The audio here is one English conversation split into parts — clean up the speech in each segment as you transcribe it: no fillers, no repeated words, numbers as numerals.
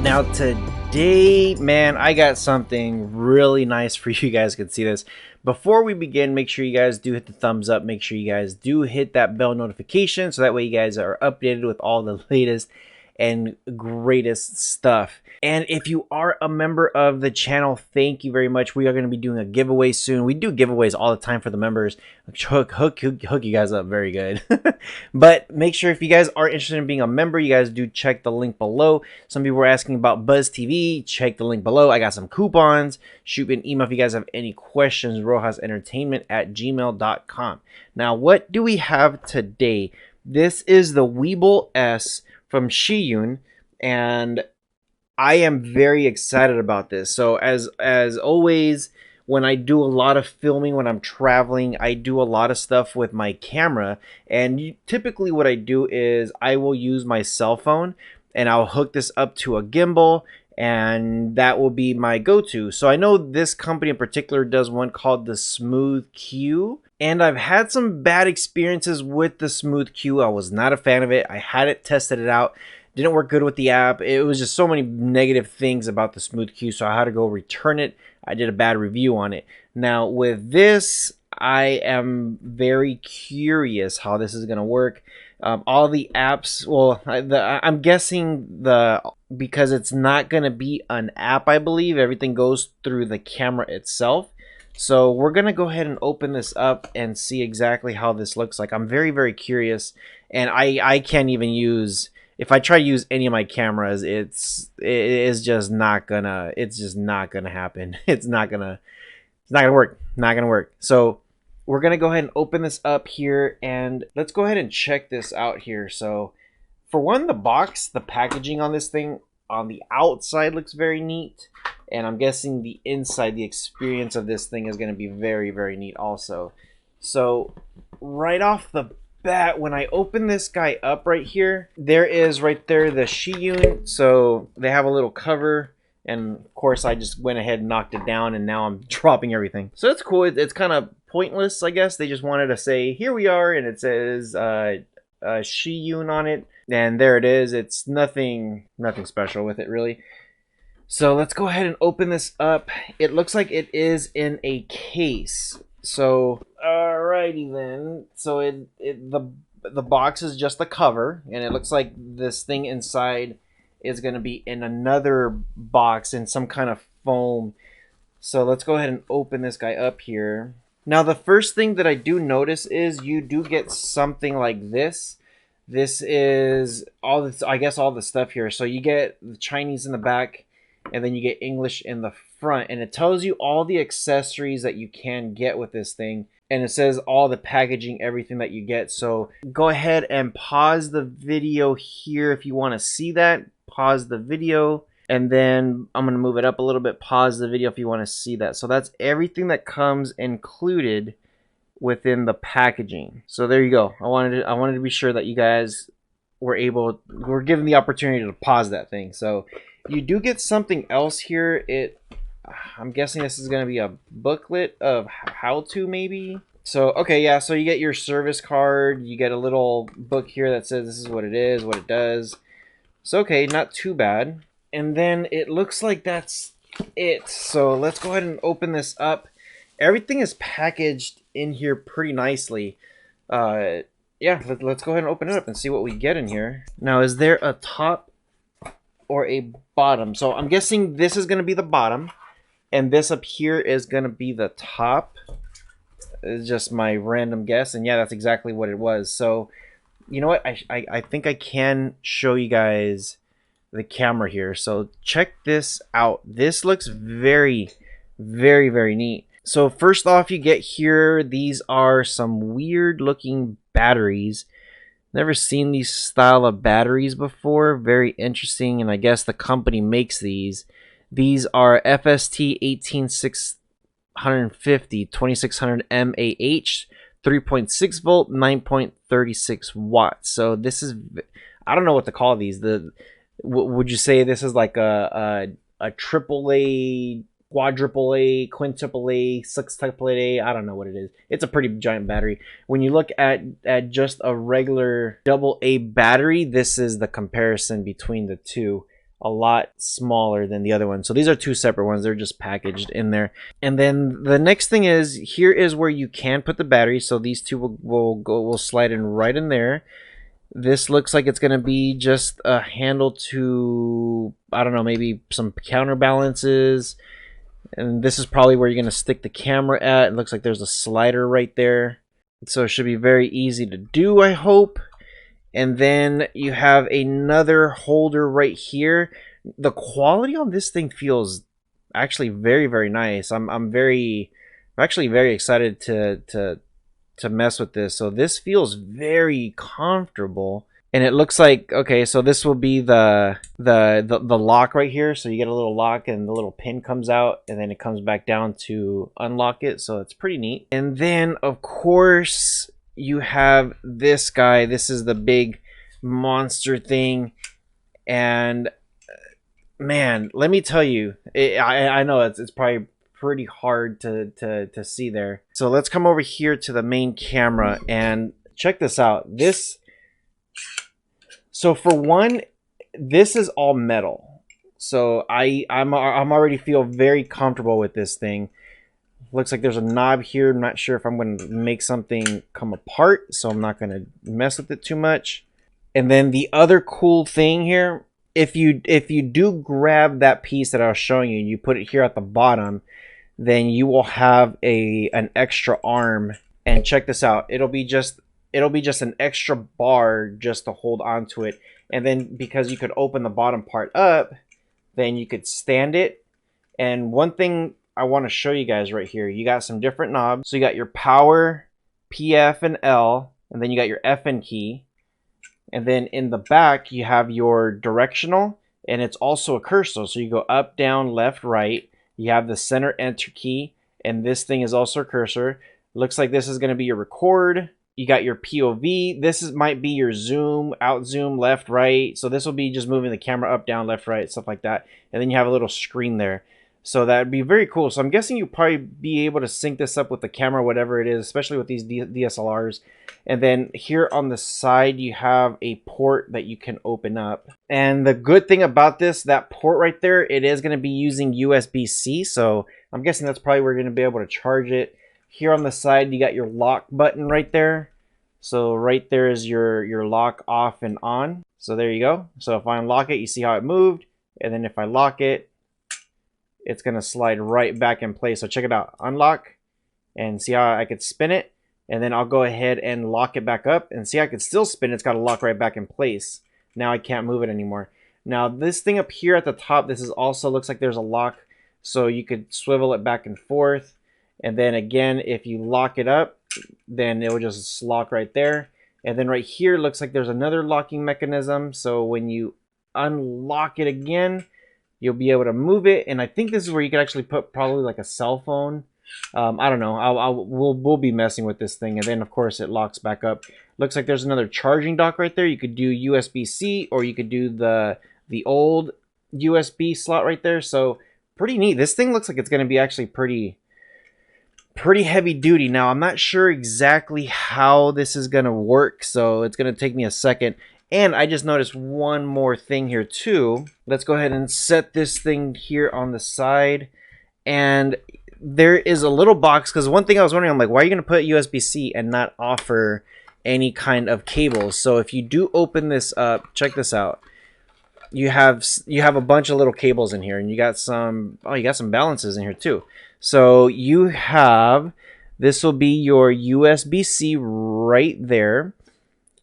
Now today, man, I got something really nice for you guys can see this. Before we begin, make sure you guys do hit the thumbs up. Make sure you guys do hit that bell notification so that way you guys are updated with all the latest and greatest stuff. And if you are a member of the channel, thank you very much. We are going to be doing a giveaway soon. We do giveaways all the time for the members. Hook you guys up very good. But make sure if you guys are interested in being a member, you guys do check the link below. Some people were asking about Buzz TV. Check the link below. I got some coupons. Shoot me an email if you guys have any questions. rohasentertainment@gmail.com. Now, what do we have today? This is the Weebill S from Zhiyun, and I am very excited about this. So as always, when I do a lot of filming, when I'm traveling, I do a lot of stuff with my camera. And typically what I do is I will use my cell phone and I'll hook this up to a gimbal, and that will be my go-to. So I know this company in particular does one called the Smooth Q. And I've had some bad experiences with the Smooth Q. I was not a fan of it. I had it, tested it out. Didn't work good with the app. It was just so many negative things about the Smooth Q, so I had to go return it. I did a bad review on it. Now with this, I am very curious how this is going to work. All the apps, well, I'm guessing because it's not going to be an app, I believe. Everything goes through the camera itself. So we're going to go ahead and open this up and see exactly how this looks like. I'm very, very curious. And I can't even use, if I try to use any of my cameras, it is just not gonna, it's just not gonna happen. It's not gonna work. Not gonna work. So we're gonna go ahead and open this up here, and let's go ahead and check this out here. So for one, the box, the packaging on this thing on the outside looks very neat. And I'm guessing the inside, the experience of this thing is going to be very, very neat also. So right off the bat, when I open this guy up right here, there is right there the Zhiyun. So they have a little cover. And of course, I just went ahead and knocked it down, and now I'm dropping everything. So it's cool. It's kind of pointless, I guess. They just wanted to say, here we are, and it says Zhiyun on it. And there it is. It's nothing special with it, really. So let's go ahead and open this up. It looks like it is in a case. So alrighty then. So the box is just the cover, and it looks like this thing inside is going to be in another box in some kind of foam. So let's go ahead and open this guy up here. Now the first thing that I do notice is you do get something like this. This is all this, I guess, all the stuff here. So you get the Chinese in the back, and then you get English in the front, and it tells you all the accessories that you can get with this thing, and it says all the packaging, everything that you get. So go ahead and pause the video here if you want to see that. Pause the video, and then I'm going to move it up a little bit. Pause the video if you want to see that. So that's everything that comes included within the packaging. So there you go. I wanted to be sure that you guys were given the opportunity to pause that thing. So you do get something else here. I'm guessing this is going to be a booklet of how to, maybe. So okay, yeah, so you get your service card. You get a little book here that says this is what it is, what it does. So okay, not too bad. And then it looks like that's it. So let's go ahead and open this up. Everything is packaged in here pretty nicely. Yeah, let's go ahead and open it up and see what we get in here. Now, is there a top or a bottom? So I'm guessing this is going to be the bottom, and this up here is going to be the top. It's just my random guess, and yeah, that's exactly what it was. So you know what, I think I can show you guys the camera here. So check this out. This looks very, very, very neat. So first off, you get here, these are some weird looking batteries. Never seen these style of batteries before. Very interesting, and I guess the company makes these. These are FST 18650 2600 mAh, 3.6 volt, 9.36 watts. So this is, I don't know what to call these. Would you say this is like a AAA, quadruple A, quintuple A, sextuple A? I don't know what it is. It's a pretty giant battery. When you look at just a regular double A battery, this is the comparison between the two. a lot smaller than the other one. So these are two separate ones. They're just packaged in there. And then the next thing is, here is where you can put the battery. So these two will slide in right in there. This looks like it's going to be just a handle to, I don't know, maybe some counterbalances. And this is probably where you're going to stick the camera at. It looks like there's a slider right there. So it should be very easy to do, I hope. And then you have another holder right here. The quality on this thing feels actually very, very nice. I'm actually very excited to mess with this. So this feels very comfortable. And it looks like, okay, so this will be the lock right here. So you get a little lock and the little pin comes out and then it comes back down to unlock it. So it's pretty neat. And then of course you have this guy. This is the big monster thing. And man, let me tell you, I know it's probably pretty hard to see there. So let's come over here to the main camera and check this out. So for one, this is all metal. So I'm already feel very comfortable with this thing. Looks like there's a knob here. I'm not sure if I'm going to make something come apart, so I'm not going to mess with it too much. And then the other cool thing here, if you do grab that piece that I was showing you, you put it here at the bottom, then you will have an extra arm. And check this out. It'll be just an extra bar just to hold onto it. And then because you could open the bottom part up, then you could stand it. And one thing I want to show you guys right here, you got some different knobs. So you got your power, PF and L, and then you got your FN key. And then in the back, you have your directional, and it's also a cursor. So you go up, down, left, right. You have the center enter key, and this thing is also a cursor. Looks like this is going to be your record. You got your POV. This might be your zoom, out zoom, left, right. So this will be just moving the camera up, down, left, right, stuff like that. And then you have a little screen there. So that would be very cool. So I'm guessing you'll probably be able to sync this up with the camera, whatever it is, especially with these DSLRs. And then here on the side, you have a port that you can open up. And the good thing about this, that port right there, it is going to be using USB-C. So I'm guessing that's probably where you're going to be able to charge it. Here on the side, you got your lock button right there. So right there is your lock off and on. So there you go. So if I unlock it, you see how it moved. And then if I lock it, it's going to slide right back in place. So check it out. Unlock. And see how I could spin it. And then I'll go ahead and lock it back up. And see, I could still spin it. It's got to lock right back in place. Now I can't move it anymore. Now this thing up here at the top, this is also looks like there's a lock. So you could swivel it back and forth. And then again, if you lock it up, then it will just lock right there. And then right here looks like there's another locking mechanism. So when you unlock it again, you'll be able to move it. And I think this is where you could actually put probably like a cell phone. I don't know. We'll be messing with this thing. And then of course it locks back up. Looks like there's another charging dock right there. You could do USB-C, or you could do the old USB slot right there. So pretty neat. This thing looks like it's going to be actually pretty heavy duty. Now I'm not sure exactly how this is going to work, so it's going to take me a second. And I just noticed one more thing here too. Let's go ahead and set this thing here on the side. And there is a little box, because one thing I was wondering, I'm like, why are you going to put USB-C and not offer any kind of cables? So if you do open this up, check this out. You have a bunch of little cables in here, and you got some balances in here too. So you have, this will be your USB-C right there.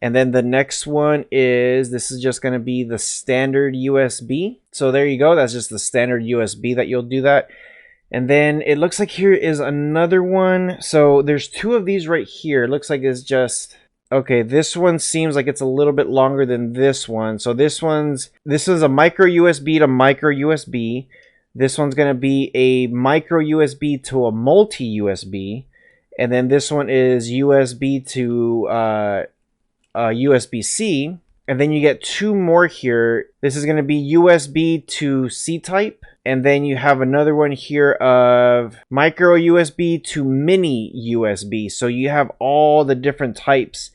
And then the next one is, this is just going to be the standard USB. So there you go. That's just the standard USB that you'll do that. And then it looks like here is another one. So there's two of these right here. It looks like it's just, okay, this one seems like it's a little bit longer than this one. So this is a micro USB to micro USB. This one's going to be a micro USB to a multi USB. And then this one is USB to USB-C. And then you get two more here. This is going to be USB to C-type. And then you have another one here of micro USB to mini USB. So you have all the different types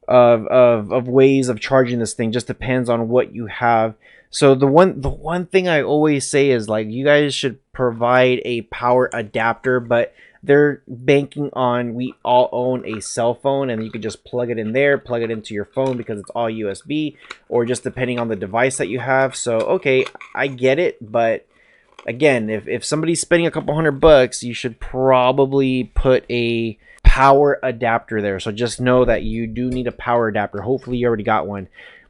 of ways of charging this thing. Just depends on what you have. So the one thing I always say is, like, you guys should provide a power adapter, but they're banking on we all own a cell phone and you can just plug it in there, plug it into your phone because it's all USB, or just depending on the device that you have. So okay, I get it, but again, if somebody's spending a couple $100, you should probably put a power adapter there. So just know that you do need a power adapter. Hopefully you already got one.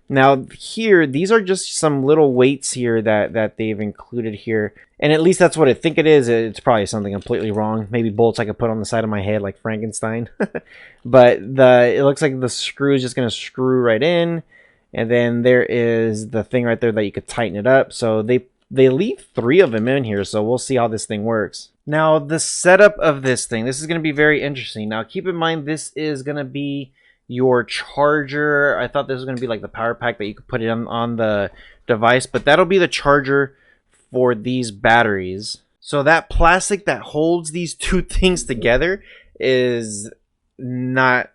Now here, these are just some little weights here that they've included here. And at least that's what I think it is. It's probably something completely wrong. Maybe bolts I could put on the side of my head like Frankenstein. But it looks like the screw is just going to screw right in. And then there is the thing right there that you could tighten it up. So they leave 3 of them in here, so we'll see how this thing works. Now, the setup of this thing, this is going to be very interesting. Now, keep in mind, this is going to be your charger. I thought this was going to be like the power pack that you could put it on the device, but that'll be the charger for these batteries. So that plastic that holds these 2 things together is not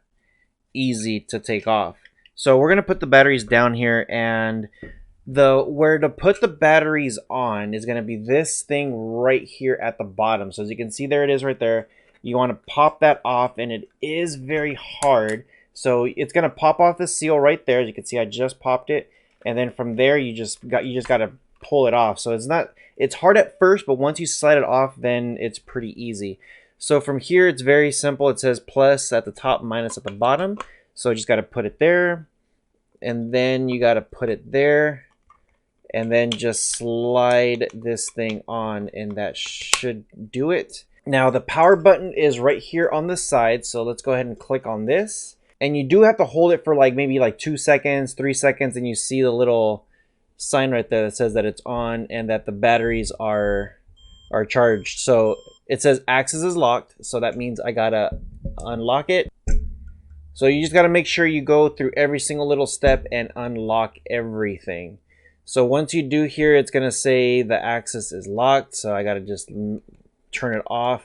easy to take off. So we're going to put the batteries down here, and where to put the batteries on is going to be this thing right here at the bottom. So as you can see, there it is right there. You want to pop that off, and it is very hard. So it's going to pop off the seal right there. As you can see, I just popped it, and then from there you just got to pull it off. So it's hard at first, but once you slide it off, then it's pretty easy. So from here, it's very simple. It says plus at the top, minus at the bottom. So you just got to put it there, and then you got to put it there, and then just slide this thing on, and that should do it. Now the power button is right here on the side, so let's go ahead and click on this. And you do have to hold it for maybe 2 seconds, 3 seconds, and you see the little sign right there that says that it's on and that the batteries are charged. So it says access is locked, so that means I gotta unlock it. So you just gotta make sure you go through every single little step and unlock everything. So once you do here, it's going to say the access is locked. So I got to just turn it off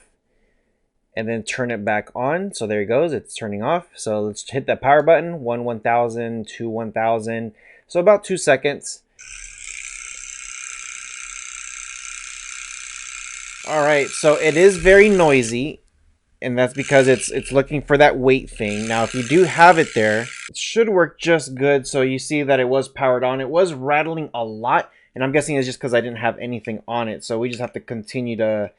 and then turn it back on. So there it goes. It's turning off. So let's hit that power button. 1000, 1000. So about 2 seconds. All right. So it is very noisy, and that's because it's looking for that weight thing. Now, if you do have it there, it should work just good. So you see that it was powered on. It was rattling a lot, and I'm guessing it's just because I didn't have anything on it. So we just have to continue to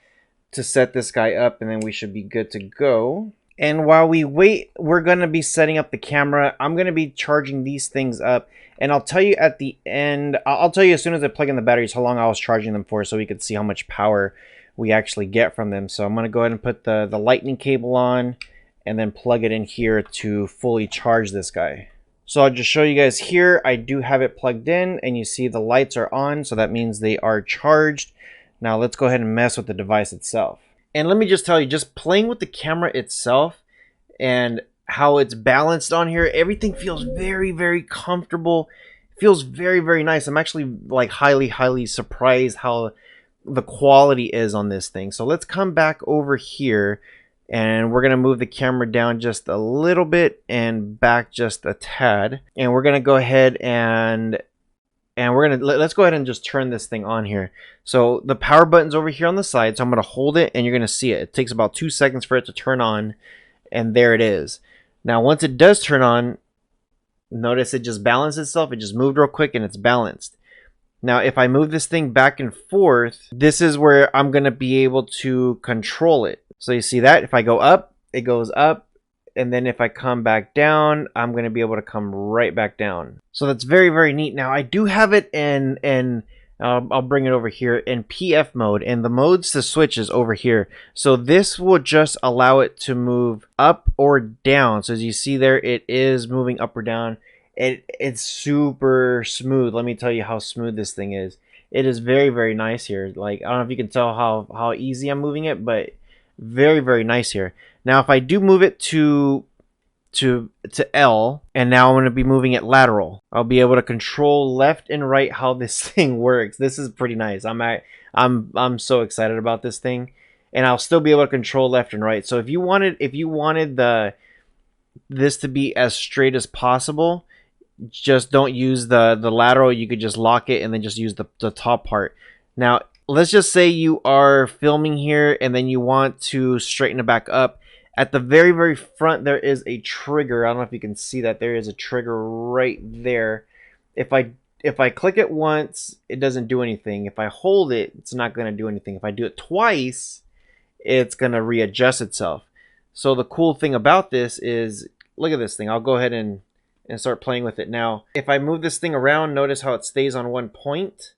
set this guy up, and then we should be good to go. And while we wait, we're going to be setting up the camera. I'm going to be charging these things up, and I'll tell you at the end, I'll tell you as soon as I plug in the batteries how long I was charging them for, so we could see how much power we actually get from them. So I'm going to go ahead and put the lightning cable on and then plug it in here to fully charge this guy. So I'll just show you guys here. I do have it plugged in, and you see the lights are on, so that means they are charged. Now let's go ahead and mess with the device itself. And let me just tell you, just playing with the camera itself and how it's balanced on here, everything feels very, very comfortable. It feels very, very nice. I'm actually highly surprised how the quality is on this thing. So let's come back over here, and we're going to move the camera down just a little bit and back just a tad. And we're going to go ahead and let's go ahead and just turn this thing on here. So the power button's over here on the side, so I'm going to hold it, and you're going to see it. It takes about 2 seconds for it to turn on, and there it is. Now once it does turn on, notice it just balanced itself. It just moved real quick, and it's balanced. Now, if I move this thing back and forth, this is where I'm going to be able to control it. So you see that? If I go up, it goes up. And then if I come back down, I'm going to be able to come right back down. So that's very, very neat. Now, I do have it in I'll bring it over here, in PF mode. And the modes to switch is over here. So this will just allow it to move up or down. So as you see there, it is moving up or down. It's super smooth. Let me tell you how smooth this thing is. It is very, very nice here. I don't know if you can tell how easy I'm moving it, but very, very nice here. Now if I do move it to L, and now I'm going to be moving it lateral, I'll be able to control left and right how this thing works. This is pretty nice. I'm so excited about this thing, and I'll still be able to control left and right. So if you wanted this to be as straight as possible, just don't use the lateral. You could just lock it and then just use the top part. Now let's just say you are filming here and then you want to straighten it back up. At the very front there is a trigger. I don't know if you can see that. There is a trigger right there. If I click it once, it doesn't do anything. If I hold it, it's not going to do anything. If I do it twice, it's going to readjust itself. So the cool thing about this is, look at this thing. I'll go ahead and start playing with it now. If I move this thing around, notice how it stays on one point.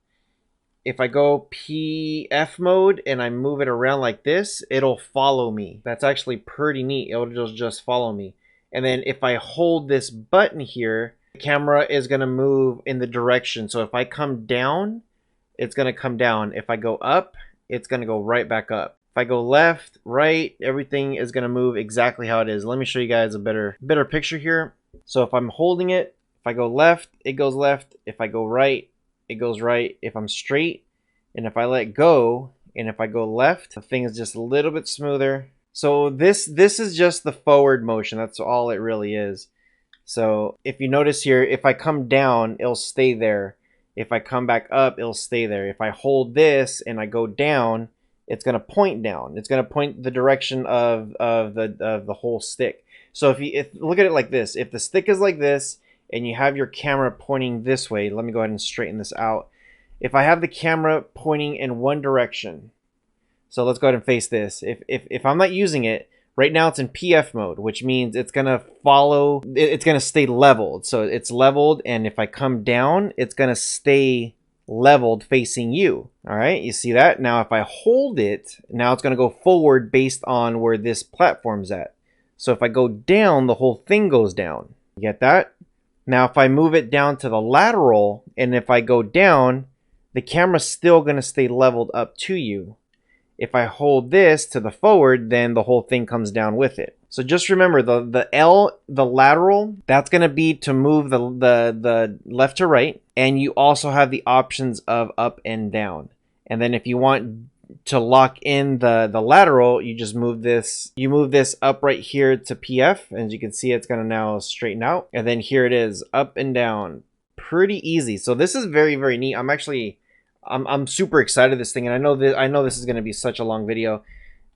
If I go PF mode and I move it around like this, it'll follow me. That's actually pretty neat. It'll just follow me. And then if I hold this button here, the camera is going to move in the direction. So if I come down, it's going to come down. If I go up, it's going to go right back up. If I go left, right, everything is going to move exactly how it is. Let me show you guys a better picture here. So if I'm holding it, if I go left, it goes left. If I go right, it goes right. If I'm straight, and if I let go, and if I go left, the thing is just a little bit smoother. So this is just the forward motion. That's all it really is. So if you notice here, if I come down, it'll stay there. If I come back up, it'll stay there. If I hold this and I go down, it's going to point down. It's going to point the direction of the whole stick. So if look at it like this, if the stick is like this and you have your camera pointing this way, let me go ahead and straighten this out. If I have the camera pointing in one direction, so let's go ahead and face this. If I'm not using it, right now it's in PF mode, which means it's going to follow, it's going to stay leveled. So it's leveled, and if I come down, it's going to stay leveled facing you. All right, you see that? Now if I hold it, now it's going to go forward based on where this platform's at. So if I go down, the whole thing goes down. You get that? Now if I move it down to the lateral, and if I go down, the camera's still going to stay leveled up to you. If I hold this to the forward, then the whole thing comes down with it. So just remember, the L, the lateral, that's going to be to move the left to right. And you also have the options of up and down. And then if you want to lock in the lateral, you just move this. You move this up right here to PF. As you can see, it's going to now straighten out. And then here it is, up and down. Pretty easy. So this is very neat. I'm super excited this thing, and I know this is going to be such a long video,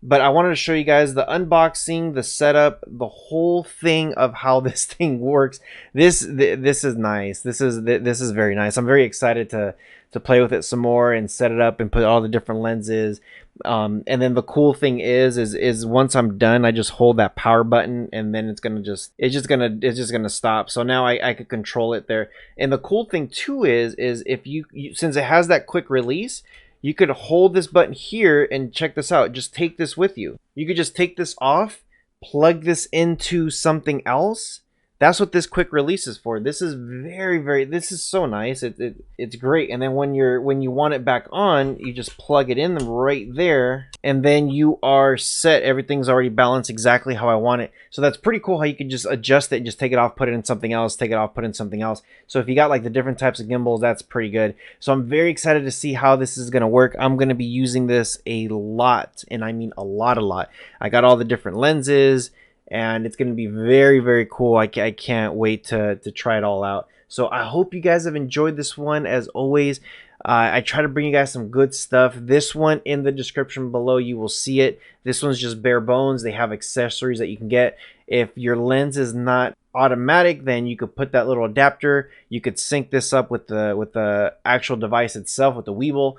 but I wanted to show you guys the unboxing, the setup, the whole thing of how this thing works. This is nice. This is very nice. I'm very excited to play with it some more and set it up and put all the different lenses. And then the cool thing is once I'm done, I just hold that power button, and then it's just gonna stop. So now I could control it there. And the cool thing too is if you since it has that quick release, you could hold this button here and check this out. Just take this with you. You could just take this off, plug this into something else. That's what this quick release is for. This is this is so nice. It's great. And then when you want it back on, you just plug it in right there, and then you are set. Everything's already balanced exactly how I want it. So that's pretty cool how you can just adjust it and just take it off, put it in something else, take it off, put it in something else. So if you got like the different types of gimbals, that's pretty good. So I'm very excited to see how this is going to work. I'm going to be using this a lot, and I mean a lot. I got all the different lenses, and it's going to be very cool. I can't wait to try it all out. So I hope you guys have enjoyed this one. As always, I try to bring you guys some good stuff. This one in the description below, you will see it. This one's just bare bones. They have accessories that you can get. If your lens is not automatic, then you could put that little adapter. You could sync this up with the actual device itself, with the Weebill.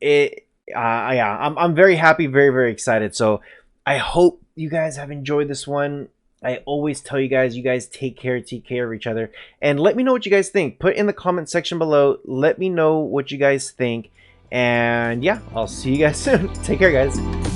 Yeah, I'm very happy, very excited. So I hope you guys have enjoyed this one. I always tell you guys take care of each other, and let me know what you guys think. Put in the comment section below. Let me know what you guys think, and yeah, I'll see you guys soon. Take care, guys.